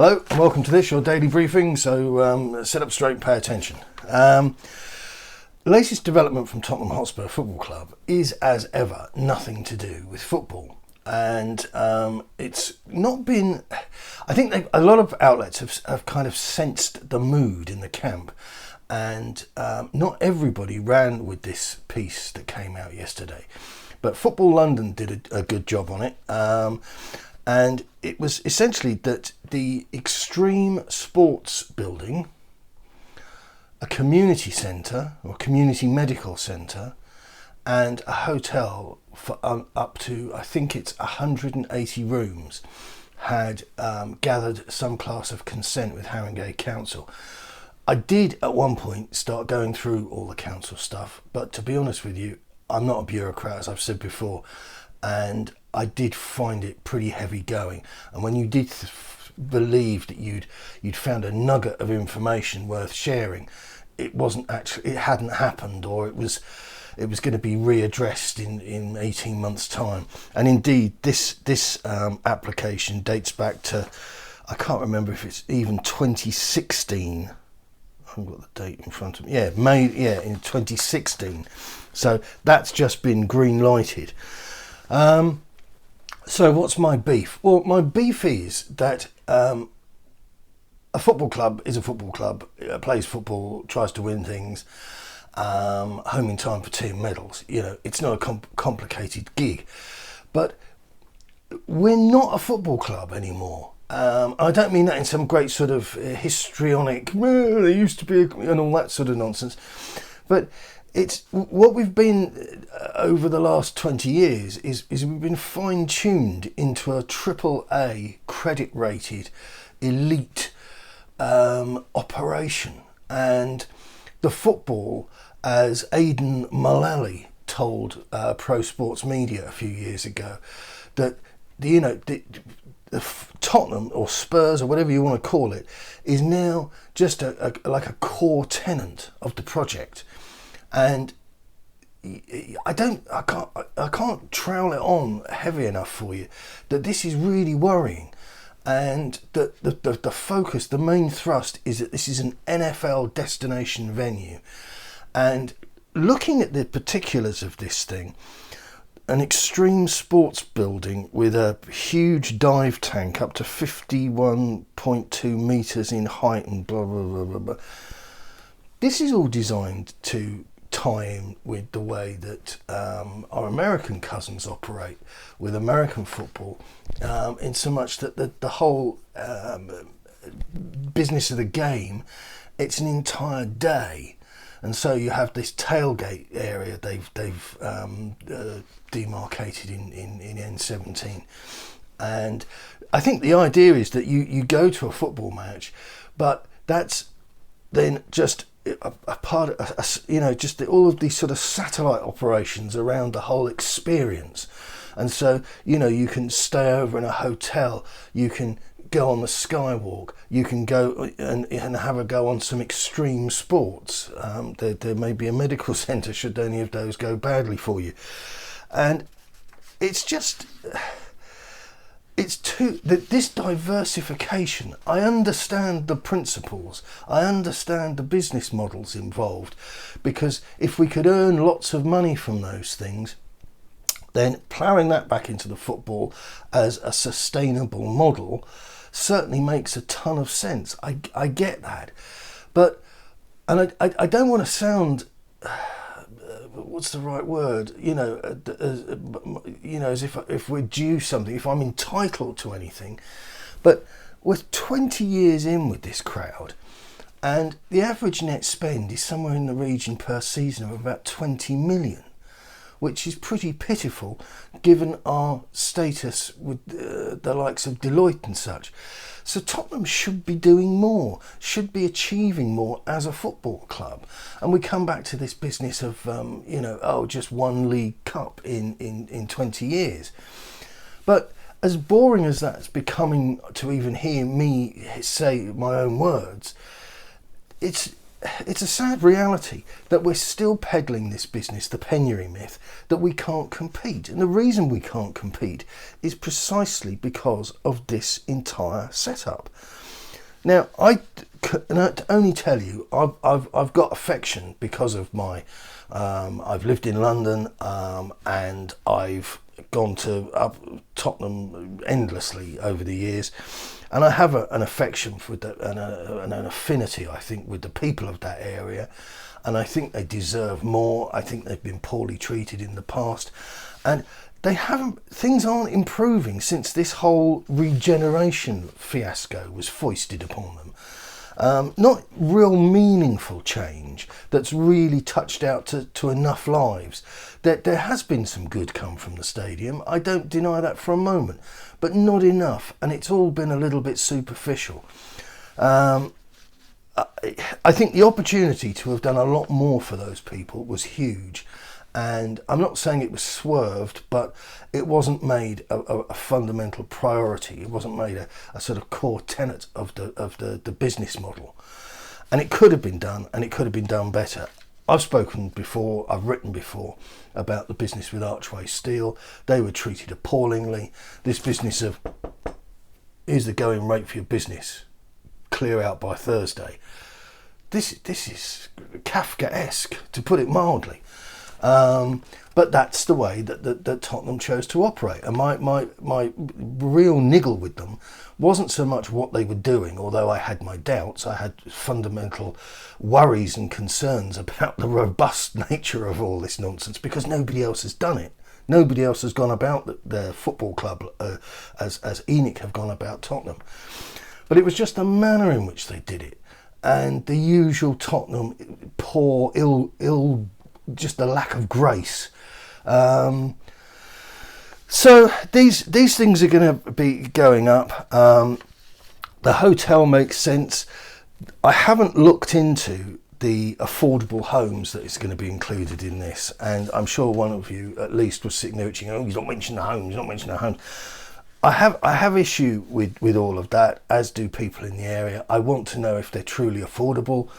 Hello and welcome to this, your daily briefing, so sit up straight and pay attention. The latest development from Tottenham Hotspur Football Club is, as ever, nothing to do with football. And it's not been... I think a lot of outlets have kind of sensed the mood in the camp, and not everybody ran with this piece that came out yesterday. But Football London did a good job on it. And it was essentially that the extreme sports building, a community centre or community medical centre, and a hotel for up to, I think it's 180 rooms, had gathered some class of consent with Haringey Council. I did at one point start going through all the council stuff, but to be honest with you, I'm not a bureaucrat, as I've said before, and I did find it pretty heavy going. And when you did believe that you'd found a nugget of information worth sharing, it hadn't happened, or it was going to be readdressed in 18 months' time. And indeed, this application dates back to, I can't remember if it's even 2016. I've got the date in front of me. Yeah, in 2016. So that's just been green lighted. So what's my beef? Well, my beef is that a football club is a football club, plays football, tries to win things, home in time for team medals. You know, it's not a complicated gig. But we're not a football club anymore. I don't mean that in some great sort of histrionic, they used to be, and all that sort of nonsense. But it's what we've been over the last 20 years is we've been fine-tuned into a AAA credit-rated elite operation. And the football, as Aidan Mullally told Pro Sports Media a few years ago, that the Tottenham or Spurs or whatever you want to call it is now just like a core tenant of the project. And I can't trowel it on heavy enough for you that this is really worrying, and that the focus, the main thrust, is that this is an NFL destination venue. And looking at the particulars of this thing, an extreme sports building with a huge dive tank up to 51.2 metres in height and blah, blah, blah, blah, blah. This is all designed to tie in with the way that our American cousins operate with American football, in so much that the whole business of the game, it's an entire day. And so you have this tailgate area they've demarcated in N17. And I think the idea is that you go to a football match, but that's then just a part of, just all of these sort of satellite operations around the whole experience. And so, you can stay over in a hotel, you can go on the skywalk, you can go and have a go on some extreme sports. There may be a medical centre should any of those go badly for you. And it's just... this diversification, I understand the principles, I understand the business models involved, because if we could earn lots of money from those things, then ploughing that back into the football as a sustainable model certainly makes a ton of sense. I get that. But, and I don't want to sound... what's the right word? As if we're due something, if I'm entitled to anything. But we're 20 years in with this crowd, and the average net spend is somewhere in the region per season of about 20 million, which is pretty pitiful given our status with the likes of Deloitte and such. So Tottenham should be doing more, should be achieving more as a football club. And we come back to this business of, just one League Cup in 20 years. But as boring as that's becoming to even hear me say my own words, it's a sad reality that we're still peddling this business, the penury myth, that we can't compete. And the reason we can't compete is precisely because of this entire setup. Now, I can only tell you, I've got affection because of my, I've lived in London, and I've gone to Tottenham endlessly over the years, and I have an affection for and an affinity, I think, with the people of that area, and I think they deserve more. I think they've been poorly treated in the past, and things aren't improving since this whole regeneration fiasco was foisted upon them. Not real meaningful change that's really touched out to enough lives. There has been some good come from the stadium, I don't deny that for a moment, but not enough, and it's all been a little bit superficial. I think the opportunity to have done a lot more for those people was huge, and I'm not saying it was swerved, but it wasn't made a fundamental priority. It wasn't made a sort of core tenet of the business model, and it could have been done, and it could have been done better. I've spoken before, I've written before about the business with Archway Steel. They were treated appallingly. This business of, here's the going rate for your business, clear out by Thursday. This is Kafkaesque, to put it mildly. But that's the way that Tottenham chose to operate. And my real niggle with them wasn't so much what they were doing, although I had my doubts. I had fundamental worries and concerns about the robust nature of all this nonsense, because nobody else has done it. Nobody else has gone about their football club as ENIC have gone about Tottenham. But it was just the manner in which they did it, and the usual Tottenham poor, ill, just the lack of grace. So these things are going to be going up. The hotel makes sense. I haven't looked into the affordable homes that is going to be included in this, and I'm sure one of you at least was sitting there itching, oh, he's not mentioning the homes, he's not mentioning the homes. I have issue with all of that, as do people in the area. I want to know if they're truly affordable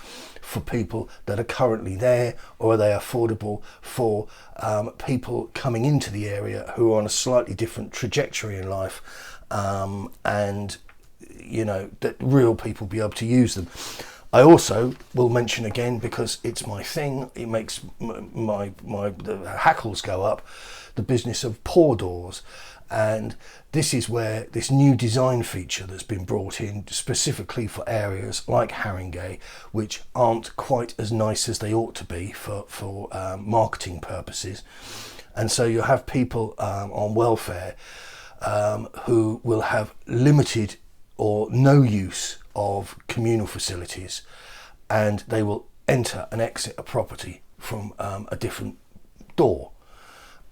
for people that are currently there, or are they affordable for people coming into the area who are on a slightly different trajectory in life, and you know, that real people be able to use them. I also will mention again, because it's my thing, it makes the hackles go up, the business of pour doors. And this is where this new design feature that's been brought in specifically for areas like Haringey, which aren't quite as nice as they ought to be for marketing purposes. And so you have people on welfare who will have limited or no use of communal facilities, and they will enter and exit a property from a different door.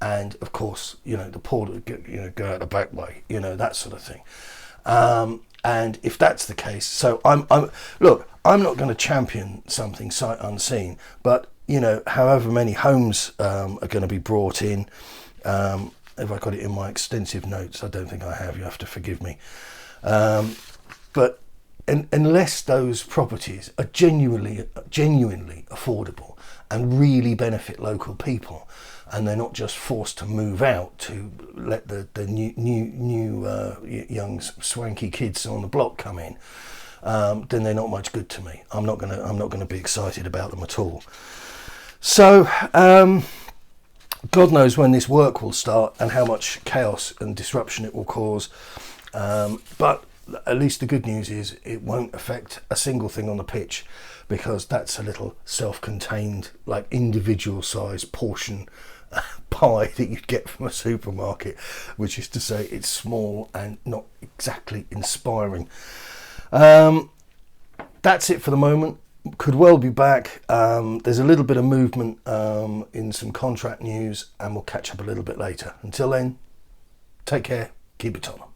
And of course, you know, the poor, go out the back way, you know, that sort of thing. And if that's the case, so I'm not going to champion something sight unseen, but you know, however many homes are going to be brought in, if I got it in my extensive notes, I don't think I have. You have to forgive me. But unless those properties are genuinely affordable and really benefit local people, and they're not just forced to move out to let the new young swanky kids on the block come in, then they're not much good to me. I'm not gonna be excited about them at all. So God knows when this work will start and how much chaos and disruption it will cause. But at least the good news is it won't affect a single thing on the pitch, because that's a little self-contained, like individual size portion pie that you'd get from a supermarket, which is to say it's small and not exactly inspiring. That's it for the moment. Could well be back. There's a little bit of movement in some contract news, and we'll catch up a little bit later. Until then, take care, keep it Tottenham.